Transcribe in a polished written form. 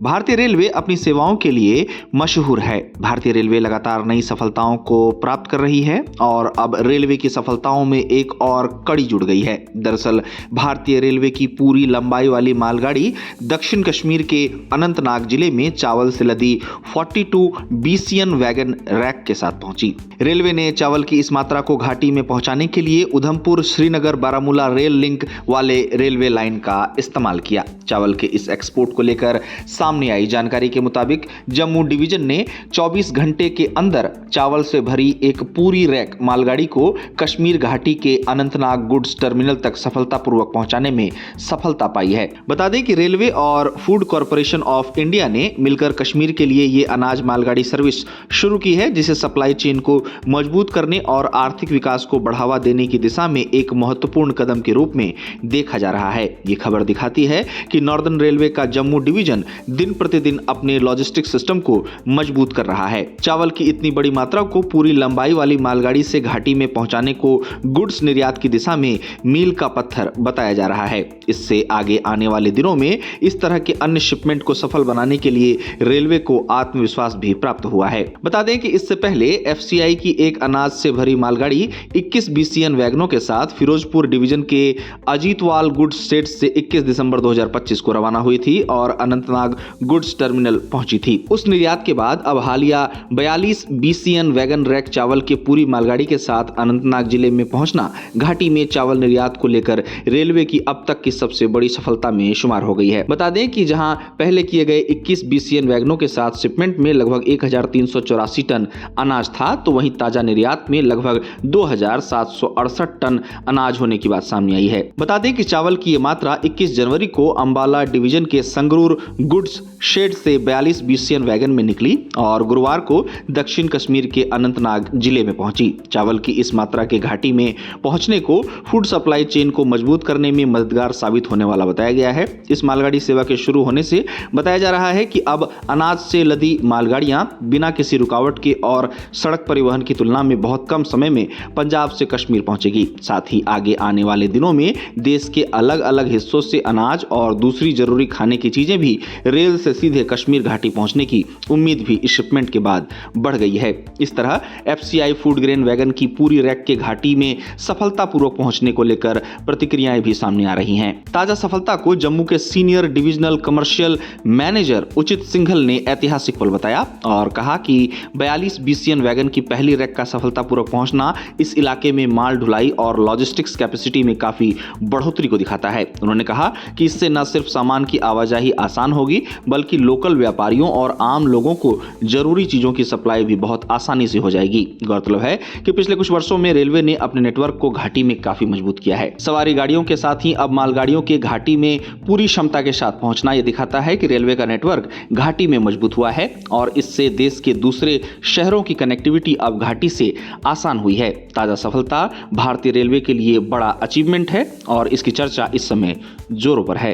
भारतीय रेलवे अपनी सेवाओं के लिए मशहूर है। भारतीय रेलवे लगातार नई सफलताओं को प्राप्त कर रही है और अब रेलवे की सफलताओं में एक और कड़ी जुड़ गई है। दरअसल भारतीय रेलवे की पूरी लंबाई वाली मालगाड़ी दक्षिण कश्मीर के अनंतनाग जिले में चावल से लदी 42 बीसीएन वैगन रैक के साथ पहुंची। रेलवे ने चावल की इस मात्रा को घाटी में पहुंचाने के लिए उधमपुर श्रीनगर बारामूला रेल लिंक वाले रेलवे लाइन का इस्तेमाल किया। चावल के इस एक्सपोर्ट को लेकर सामने आई जानकारी के मुताबिक जम्मू डिवीजन ने 24 घंटे के अंदर चावल से भरी एक पूरी रैक मालगाड़ी को कश्मीर घाटी के अनंतनाग गुड्स टर्मिनल तक सफलतापूर्वक पहुंचाने में सफलता पाई है। बता दें कि रेलवे और फूड कॉरपोरेशन ऑफ इंडिया ने मिलकर कश्मीर के लिए ये अनाज मालगाड़ी सर्विस शुरू की है, जिसे सप्लाई चेन को मजबूत करने और आर्थिक विकास को बढ़ावा देने की दिशा में एक महत्वपूर्ण कदम के रूप में देखा जा रहा है। ये खबर दिखाती है कि नॉर्दर्न रेलवे का जम्मू डिवीजन दिन प्रतिदिन अपने लॉजिस्टिक्स सिस्टम को मजबूत कर रहा है। चावल की इतनी बड़ी मात्रा को पूरी लंबाई वाली मालगाड़ी से घाटी में पहुंचाने को गुड्स निर्यात की दिशा में मील का पत्थर बताया जा रहा है। इससे आगे आने वाले दिनों में इस तरह के अन्य शिपमेंट को सफल बनाने के लिए रेलवे को आत्मविश्वास भी प्राप्त हुआ है। बता दें कि इससे पहले एफसीआई की एक अनाज से भरी मालगाड़ी 21 बीसीएन वैगनों के साथ फिरोजपुर डिवीजन के अजीतवाल गुड्स स्टेट से 21 दिसंबर 2025 को रवाना हुई थी और अनंतनाग गुड्स टर्मिनल पहुंची थी। उस निर्यात के बाद अब हालिया 42 बीसीएन वैगन रैक चावल के पूरी मालगाड़ी के साथ अनंतनाग जिले में पहुंचना घाटी में चावल निर्यात को लेकर रेलवे की अब तक की सबसे बड़ी सफलता में शुमार हो गई है। बता दें कि जहां पहले किए गए 21 बीसीएन वैगनों के साथ शिपमेंट में लगभग 1384 टन अनाज था, तो वहीं ताजा निर्यात में लगभग 2768 टन अनाज होने की बात सामने आई है। बता दें कि चावल की ये मात्रा 21 जनवरी को अंबाला डिवीजन के संगरूर गुड्स शेड से 42 बीसीएन वैगन में निकली और गुरुवार को दक्षिण कश्मीर के अनंतनाग जिले में पहुंची। चावल की इस मात्रा के घाटी में पहुंचने को फूड सप्लाई चेन को मजबूत करने में मददगार साबित होने वाला बताया गया है। इस मालगाड़ी सेवा के शुरू होने से बताया जा रहा है कि अब अनाज से लदी मालगाड़ियां बिना किसी रुकावट के और सड़क परिवहन की तुलना में बहुत कम समय में पंजाब से कश्मीर पहुंचेगी। साथ ही आगे आने वाले दिनों में देश के अलग अलग हिस्सों से अनाज और दूसरी जरूरी खाने की चीजें भी रेल से सीधे कश्मीर घाटी पहुंचने की उम्मीद भी इस शिपमेंट के बाद बढ़ गई है। इस तरह एफसीआई फूड ग्रेन वैगन की पूरी रैक के घाटी में सफलतापूर्वक पहुंचने को लेकर प्रतिक्रियाएं भी सामने आ रही हैं। ताजा सफलता को जम्मू के सीनियर डिविजनल कमर्शियल मैनेजर उचित सिंघल ने ऐतिहासिक पल बताया और कहा कि 42 बीसीएन वैगन की पहली रैक का सफलतापूर्वक पहुंचना इस इलाके में माल ढुलाई और लॉजिस्टिक्स कैपेसिटी में काफी बढ़ोतरी को दिखाता है। उन्होंने कहा कि इससे न सिर्फ सामान की आवाजाही आसान होगी, बल्कि लोकल व्यापारियों और आम लोगों को जरूरी चीजों की सप्लाई भी बहुत आसानी से हो जाएगी। गौरतलब है कि पिछले कुछ वर्षों में रेलवे ने अपने नेटवर्क को घाटी में काफी मजबूत किया है। सवारी गाड़ियों के साथ ही अब मालगाड़ियों के घाटी में पूरी क्षमता के साथ पहुंचना यह दिखाता है कि रेलवे का नेटवर्क घाटी में मजबूत हुआ है और इससे देश के दूसरे शहरों की कनेक्टिविटी अब घाटी से आसान हुई है। ताजा सफलता भारतीय रेलवे के लिए बड़ा अचीवमेंट है और इसकी चर्चा इस समय जोरों पर है।